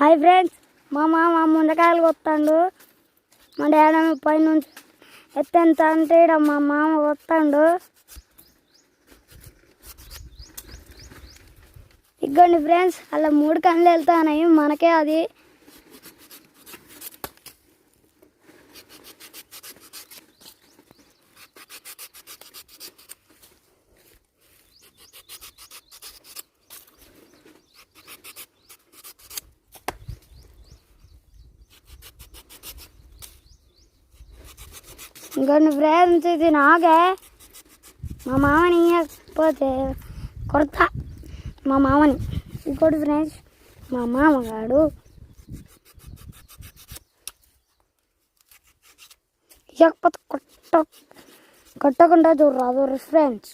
Hi friends, మా మామ ముందకాయలు కొత్తాడు. మా డాడీ పైనుంచి ఎత్తెంత అంటే ఇక్కడ మా మామ కొత్తాడు. ఇగ్గండి ఫ్రెండ్స్, అలా 3 కళ్ళు వెళ్తాయి. మనకే అది ఇంకొన్ని ఫ్రెండ్స్, ఇది నాగే. మా మామని ఇవ్వకపోతే కొడతా మా మామని. ఇంకోటి ఫ్రెండ్స్, మా మామగాడు ఇవ్వకపోతే కొట్టకుండా చూడరాదు ఫ్రెండ్స్.